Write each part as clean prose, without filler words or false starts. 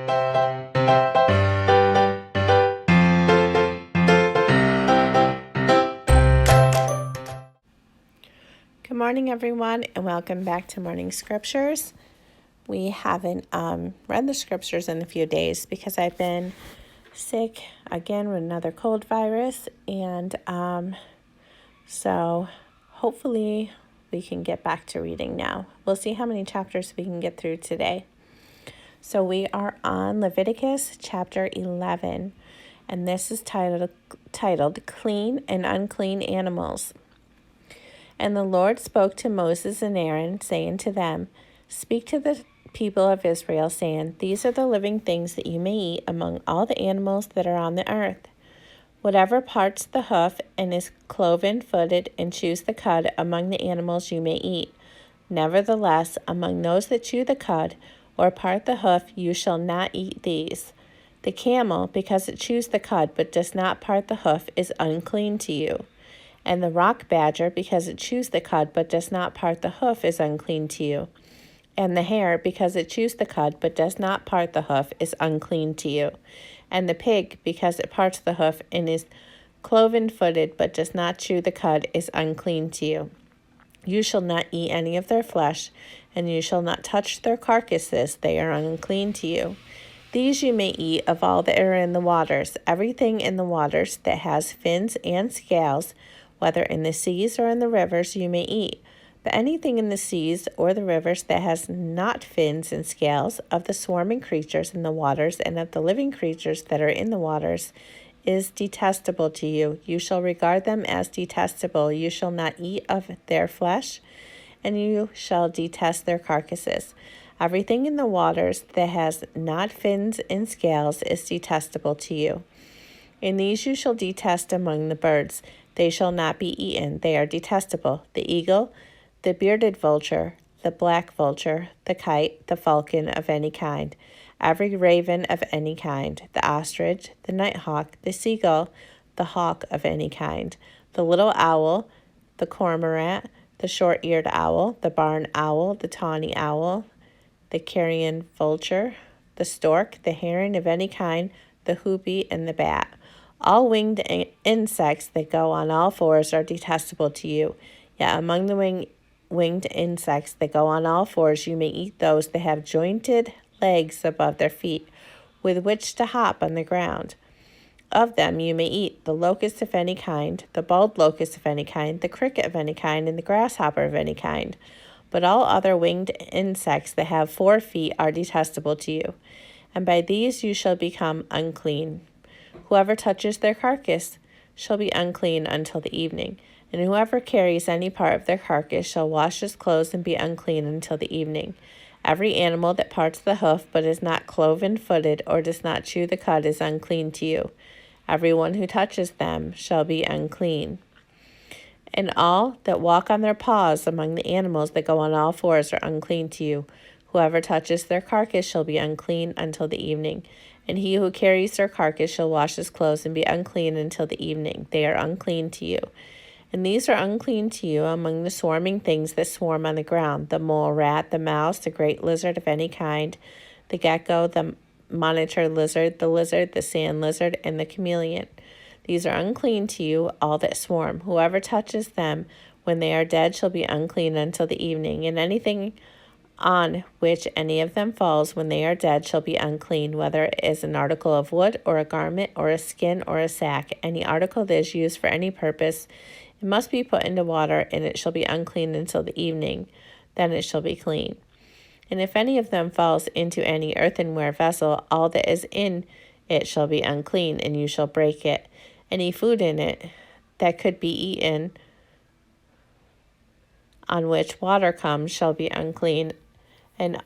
Good morning, everyone, and welcome back to Morning Scriptures. We haven't read the scriptures in a few days because I've been sick again with another cold virus, and so hopefully we can get back to reading now. We'll see how many chapters we can get through today. So we are on Leviticus chapter 11, and this is titled Clean and Unclean Animals. And the Lord spoke to Moses and Aaron, saying to them, Speak to the people of Israel, saying, These are the living things that you may eat among all the animals that are on the earth. Whatever parts the hoof and is cloven-footed and chews the cud among the animals you may eat. Nevertheless, among those that chew the cud or part the hoof, you shall not eat these. The camel, because it chews the cud but does not part the hoof, is unclean to you. And the rock badger, because it chews the cud but does not part the hoof, is unclean to you. And the hare, because it chews the cud but does not part the hoof, is unclean to you. And the pig, because it parts the hoof and is cloven-footed but does not chew the cud, is unclean to you. You shall not eat any of their flesh, and you shall not touch their carcasses. They are unclean to you. These you may eat of all that are in the waters. Everything in the waters that has fins and scales, whether in the seas or in the rivers, you may eat. But anything in the seas or the rivers that has not fins and scales, of the swarming creatures in the waters and of the living creatures that are in the waters, is detestable to you. You shall regard them as detestable. You shall not eat of their flesh, and you shall detest their carcasses. Everything in the waters that has not fins and scales is detestable to you. And these you shall detest among the birds. They shall not be eaten. They are detestable. The eagle, the bearded vulture, the black vulture, the kite, the falcon of any kind, every raven of any kind, the ostrich, the nighthawk, the seagull, the hawk of any kind, the little owl, the cormorant, the short-eared owl, the barn owl, the tawny owl, the carrion vulture, the stork, the heron of any kind, the hoopie, and the bat. All winged insects that go on all fours are detestable to you. Yet among the winged insects that go on all fours, you may eat those that have jointed legs above their feet, with which to hop on the ground. Of them you may eat the locust of any kind, the bald locust of any kind, the cricket of any kind, and the grasshopper of any kind. But all other winged insects that have 4 feet are detestable to you, and by these you shall become unclean. Whoever touches their carcass shall be unclean until the evening, and whoever carries any part of their carcass shall wash his clothes and be unclean until the evening. Every animal that parts the hoof but is not cloven-footed or does not chew the cud is unclean to you. Everyone who touches them shall be unclean. And all that walk on their paws among the animals that go on all fours are unclean to you. Whoever touches their carcass shall be unclean until the evening. And he who carries their carcass shall wash his clothes and be unclean until the evening. They are unclean to you. And these are unclean to you among the swarming things that swarm on the ground, the mole rat, the mouse, the great lizard of any kind, the gecko, the monitor lizard, the sand lizard, and the chameleon. These are unclean to you, all that swarm. Whoever touches them when they are dead shall be unclean until the evening, and anything on which any of them falls when they are dead shall be unclean, whether it is an article of wood or a garment or a skin or a sack, any article that is used for any purpose. It must be put into water, and it shall be unclean until the evening. Then it shall be clean. And if any of them falls into any earthenware vessel, all that is in it shall be unclean, and you shall break it. Any food in it that could be eaten, on which water comes, shall be unclean, and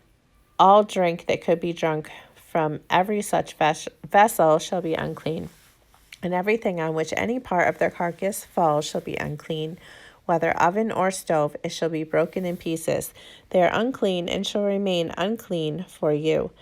all drink that could be drunk from every such vessel shall be unclean. And everything on which any part of their carcass falls shall be unclean. Whether oven or stove, it shall be broken in pieces. They are unclean and shall remain unclean for you.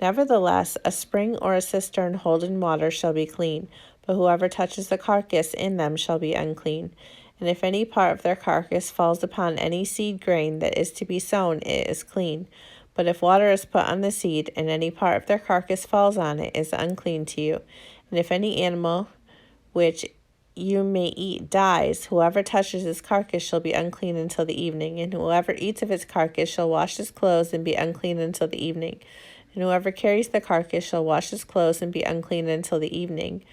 Nevertheless, a spring or a cistern holding water shall be clean, but whoever touches the carcass in them shall be unclean. And if any part of their carcass falls upon any seed grain that is to be sown, it is clean. But if water is put on the seed, and any part of their carcass falls on it, is unclean to you. And if any animal which you may eat dies, whoever touches his carcass shall be unclean until the evening, and whoever eats of its carcass shall wash his clothes and be unclean until the evening. And whoever carries the carcass shall wash his clothes and be unclean until the evening.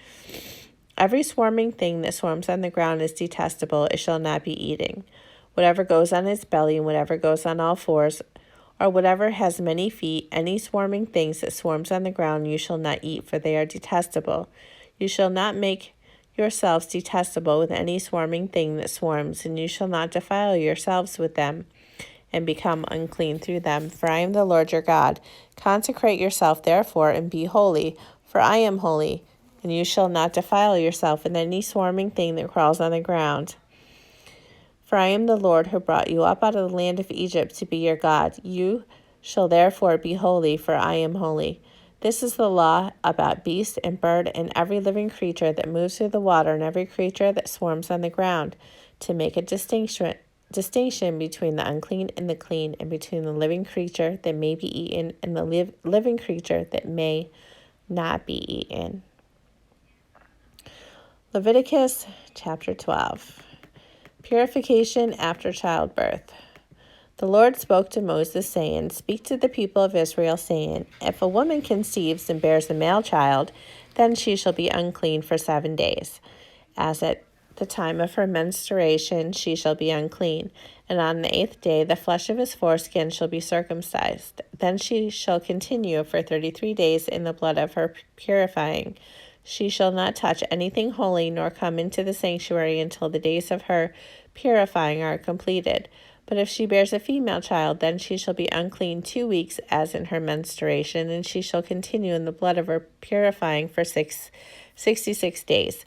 Every swarming thing that swarms on the ground is detestable, it shall not be eaten. Whatever goes on its belly, and whatever goes on all fours, or whatever has many feet, any swarming things that swarms on the ground you shall not eat, for they are detestable. You shall not make yourselves detestable with any swarming thing that swarms, and you shall not defile yourselves with them, and become unclean through them. For I am the Lord your God. Consecrate yourself, therefore, and be holy, for I am holy. And you shall not defile yourself with any swarming thing that crawls on the ground. For I am the Lord who brought you up out of the land of Egypt to be your God. You shall therefore be holy, for I am holy. This is the law about beast and bird and every living creature that moves through the water and every creature that swarms on the ground, to make a distinction between the unclean and the clean, and between the living creature that may be eaten and the living creature that may not be eaten. Leviticus chapter 12. Purification after childbirth. The Lord spoke to Moses, saying, Speak to the people of Israel, saying, If a woman conceives and bears a male child, then she shall be unclean for 7 days. As at the time of her menstruation, she shall be unclean. And on the 8th day, the flesh of his foreskin shall be circumcised. Then she shall continue for 33 days in the blood of her purifying. She shall not touch anything holy, nor come into the sanctuary until the days of her purifying are completed. But if she bears a female child, then she shall be unclean 2 weeks as in her menstruation, and she shall continue in the blood of her purifying for 66 days.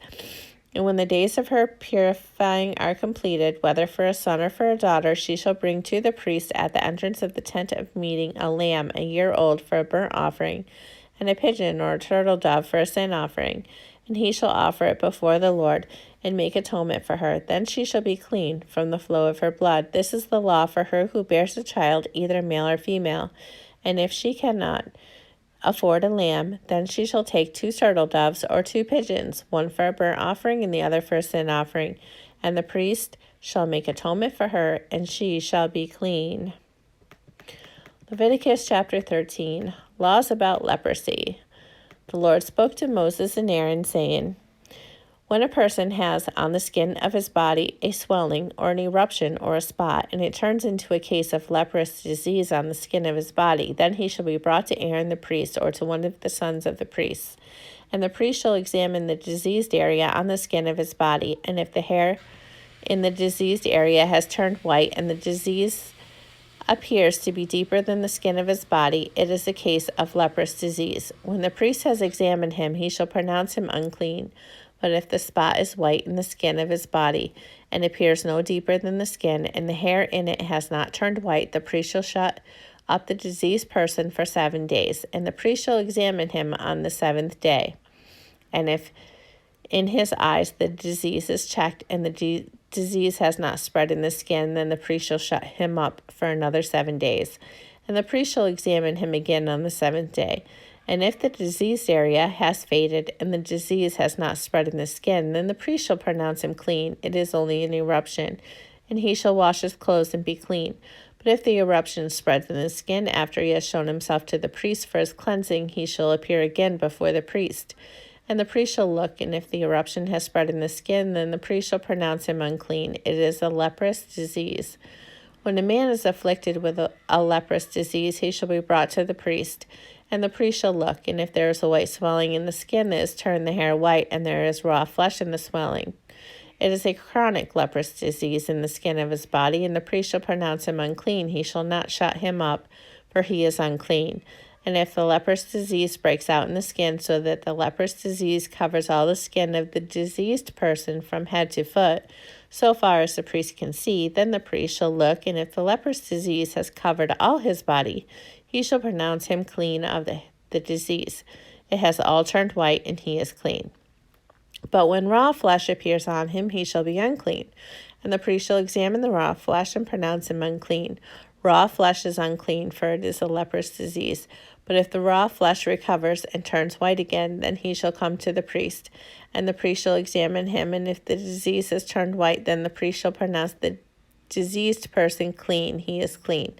And when the days of her purifying are completed, whether for a son or for a daughter, she shall bring to the priest at the entrance of the tent of meeting a lamb a year old for a burnt offering, and a pigeon or a turtle dove for a sin offering. And he shall offer it before the Lord, and make atonement for her. Then she shall be clean from the flow of her blood. This is the law for her who bears a child, either male or female. And if she cannot afford a lamb, then she shall take 2 turtle doves or 2 pigeons, one for a burnt offering and the other for a sin offering. And the priest shall make atonement for her, and she shall be clean. Leviticus chapter 13. Laws about leprosy. The Lord spoke to Moses and Aaron, saying, When a person has on the skin of his body a swelling or an eruption or a spot, and it turns into a case of leprous disease on the skin of his body, then he shall be brought to Aaron the priest, or to one of the sons of the priests. And the priest shall examine the diseased area on the skin of his body, and if the hair in the diseased area has turned white, and the disease appears to be deeper than the skin of his body, it is a case of leprous disease. When the priest has examined him, he shall pronounce him unclean. But if the spot is white in the skin of his body, and appears no deeper than the skin, and the hair in it has not turned white, the priest shall shut up the diseased person for 7 days, and the priest shall examine him on the 7th day. And if in his eyes the disease is checked, and the disease has not spread in the skin, then the priest shall shut him up for another 7 days. And the priest shall examine him again on the 7th day. And if the diseased area has faded, and the disease has not spread in the skin, then the priest shall pronounce him clean. It is only an eruption, and he shall wash his clothes and be clean. But if the eruption spreads in the skin after he has shown himself to the priest for his cleansing, he shall appear again before the priest. And the priest shall look, and if the eruption has spread in the skin, then the priest shall pronounce him unclean. It is a leprous disease. When a man is afflicted with a leprous disease, he shall be brought to the priest. And the priest shall look, and if there is a white swelling in the skin that has turned the hair white, and there is raw flesh in the swelling, it is a chronic leprous disease in the skin of his body, and the priest shall pronounce him unclean. He shall not shut him up, for he is unclean. And if the leprous disease breaks out in the skin, so that the leprous disease covers all the skin of the diseased person from head to foot, so far as the priest can see, then the priest shall look, and if the leprous disease has covered all his body, he shall pronounce him clean of the disease. It has all turned white, and he is clean. But when raw flesh appears on him, he shall be unclean. And the priest shall examine the raw flesh and pronounce him unclean. Raw flesh is unclean, for it is a leprous disease. But if the raw flesh recovers and turns white again, then he shall come to the priest, and the priest shall examine him. And if the disease has turned white, then the priest shall pronounce the diseased person clean. He is clean.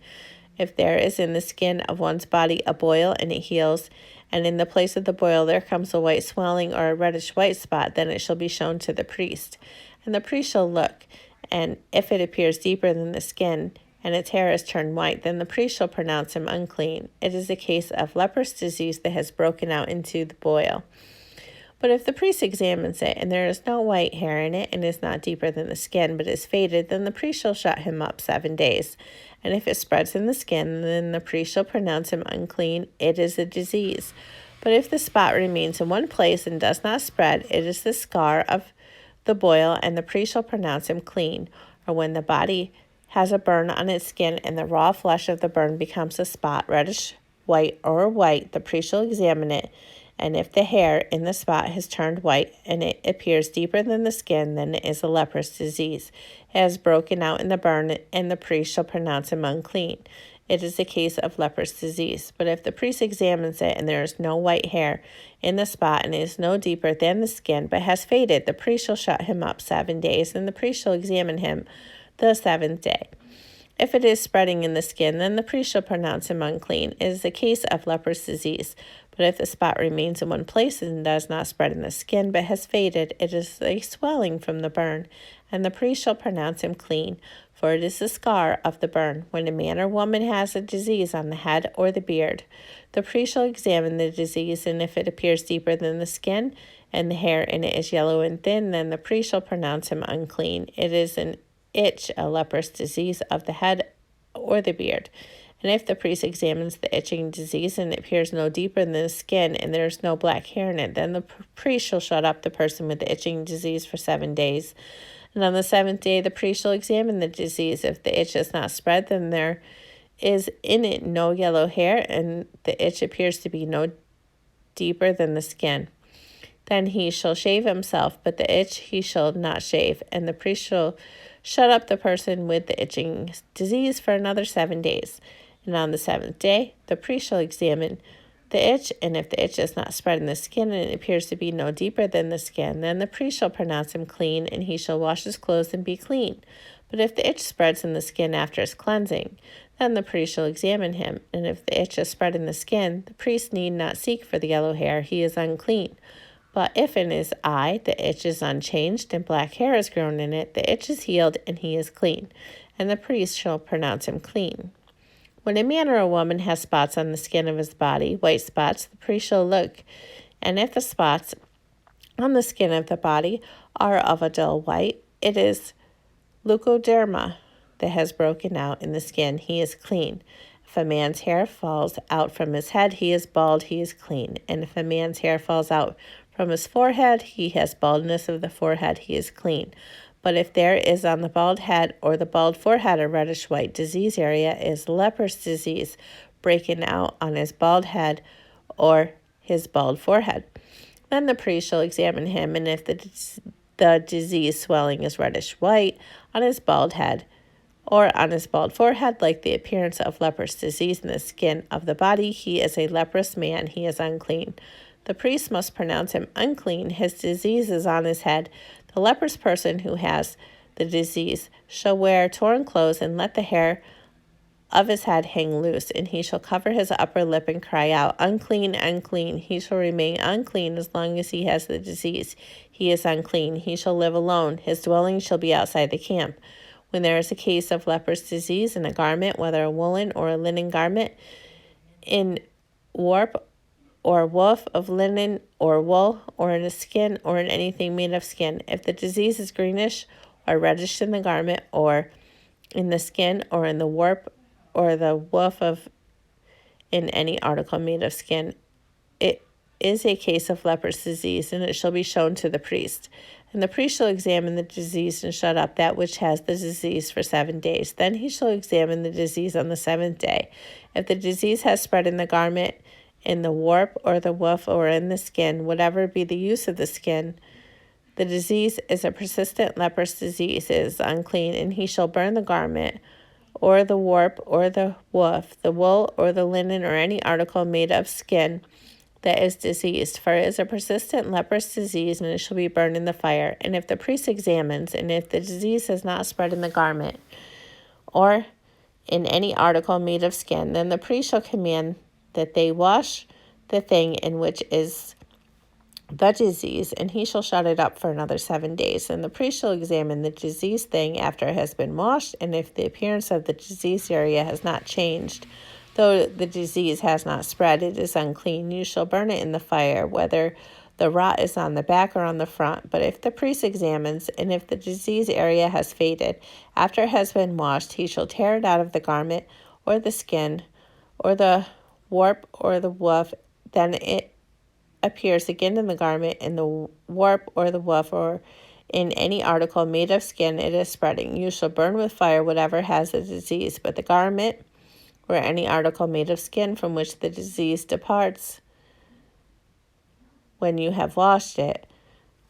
If there is in the skin of one's body a boil and it heals, and in the place of the boil there comes a white swelling or a reddish white spot, then it shall be shown to the priest. And the priest shall look, and if it appears deeper than the skin, and its hair is turned white, then the priest shall pronounce him unclean. It is a case of leprous disease that has broken out into the boil. But if the priest examines it, and there is no white hair in it, and is not deeper than the skin, but is faded, then the priest shall shut him up 7 days. And if it spreads in the skin, then the priest shall pronounce him unclean. It is a disease. But if the spot remains in one place and does not spread, it is the scar of the boil, and the priest shall pronounce him clean. Or when the body has a burn on its skin, and the raw flesh of the burn becomes a spot, reddish white or white, the priest shall examine it. And if the hair in the spot has turned white, and it appears deeper than the skin, then it is a leprous disease. It has broken out in the burn, and the priest shall pronounce him unclean. It is a case of leprous disease. But if the priest examines it, and there is no white hair in the spot, and it is no deeper than the skin, but has faded, the priest shall shut him up 7 days, and the priest shall examine him the 7th day. If it is spreading in the skin, then the priest shall pronounce him unclean. It is a case of leprous disease. But if the spot remains in one place and does not spread in the skin, but has faded, it is a swelling from the burn, and the priest shall pronounce him clean, for it is the scar of the burn. When a man or woman has a disease on the head or the beard, the priest shall examine the disease, and if it appears deeper than the skin, and the hair in it is yellow and thin, then the priest shall pronounce him unclean. It is an itch, a leprous disease of the head or the beard. And if the priest examines the itching disease, and it appears no deeper than the skin, and there is no black hair in it, then the priest shall shut up the person with the itching disease for 7 days. And on the 7th day the priest shall examine the disease. If the itch has not spread, then there is in it no yellow hair, and the itch appears to be no deeper than the skin. Then he shall shave himself, but the itch he shall not shave. And the priest shall shut up the person with the itching disease for another 7 days. And on the 7th day the priest shall examine the itch, and if the itch does not spread in the skin, and it appears to be no deeper than the skin, then the priest shall pronounce him clean, and he shall wash his clothes and be clean. But if the itch spreads in the skin after his cleansing, then the priest shall examine him, and if the itch has spread in the skin, the priest need not seek for the yellow hair, he is unclean. But if in his eye the itch is unchanged, and black hair has grown in it, the itch is healed, and he is clean, and the priest shall pronounce him clean. When a man or a woman has spots on the skin of his body, white spots, the priest shall look, and if the spots on the skin of the body are of a dull white, it is leukoderma that has broken out in the skin. He is clean. If a man's hair falls out from his head, he is bald, he is clean. And if a man's hair falls out from his forehead, he has baldness of the forehead, he is clean. But if there is on the bald head or the bald forehead a reddish white disease area, is leprous disease breaking out on his bald head or his bald forehead. Then the priest shall examine him, and if the disease swelling is reddish white on his bald head or on his bald forehead, like the appearance of leprous disease in the skin of the body, he is a leprous man, he is unclean. The priest must pronounce him unclean. His disease is on his head. The leprous person who has the disease shall wear torn clothes and let the hair of his head hang loose, and he shall cover his upper lip and cry out, unclean, unclean. He shall remain unclean as long as he has the disease. He is unclean. He shall live alone. His dwelling shall be outside the camp. When there is a case of leprous disease in a garment, whether a woolen or a linen garment, in warp or woof of linen or wool, or in a skin, or in anything made of skin, if the disease is greenish or reddish in the garment, or in the skin, or in the warp or the woof of in any article made of skin, it is a case of leprous disease, and it shall be shown to the priest. And the priest shall examine the disease and shut up that which has the disease for 7 days. Then he shall examine the disease on the 7th day. If the disease has spread in the garment, in the warp or the woof or in the skin, whatever be the use of the skin, the disease is a persistent leprous disease, it is unclean, and he shall burn the garment or the warp, or the woof, the wool, or the linen, or any article made of skin that is diseased, for it is a persistent leprous disease, and it shall be burned in the fire. And if the priest examines, and if the disease has not spread in the garment, or in any article made of skin, then the priest shall command that they wash the thing in which is the disease, and he shall shut it up for another 7 days. And the priest shall examine the diseased thing after it has been washed, and if the appearance of the diseased area has not changed, though the disease has not spread, it is unclean. You shall burn it in the fire, whether the rot is on the back or on the front. But if the priest examines, and if the disease area has faded, after it has been washed, he shall tear it out of the garment, or the skin, or the warp, or the woof. Then it appears again in the garment, in the warp, or the woof, or in any article made of skin, it is spreading. You shall burn with fire whatever has the disease, but the garment, or any article made of skin from which the disease departs, when you have washed it,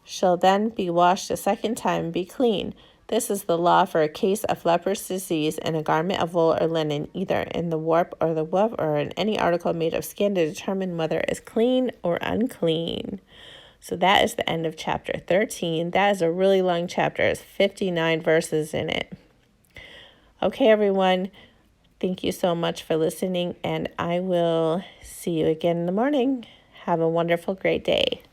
shall then be washed a second time and be clean. This is the law for a case of leprous disease in a garment of wool or linen, either in the warp or the woof, or in any article made of skin, to determine whether it is clean or unclean. So that is the end of chapter 13. That is a really long chapter. It's 59 verses in it. Okay, everyone. Thank you so much for listening, and I will see you again in the morning. Have a wonderful, great day.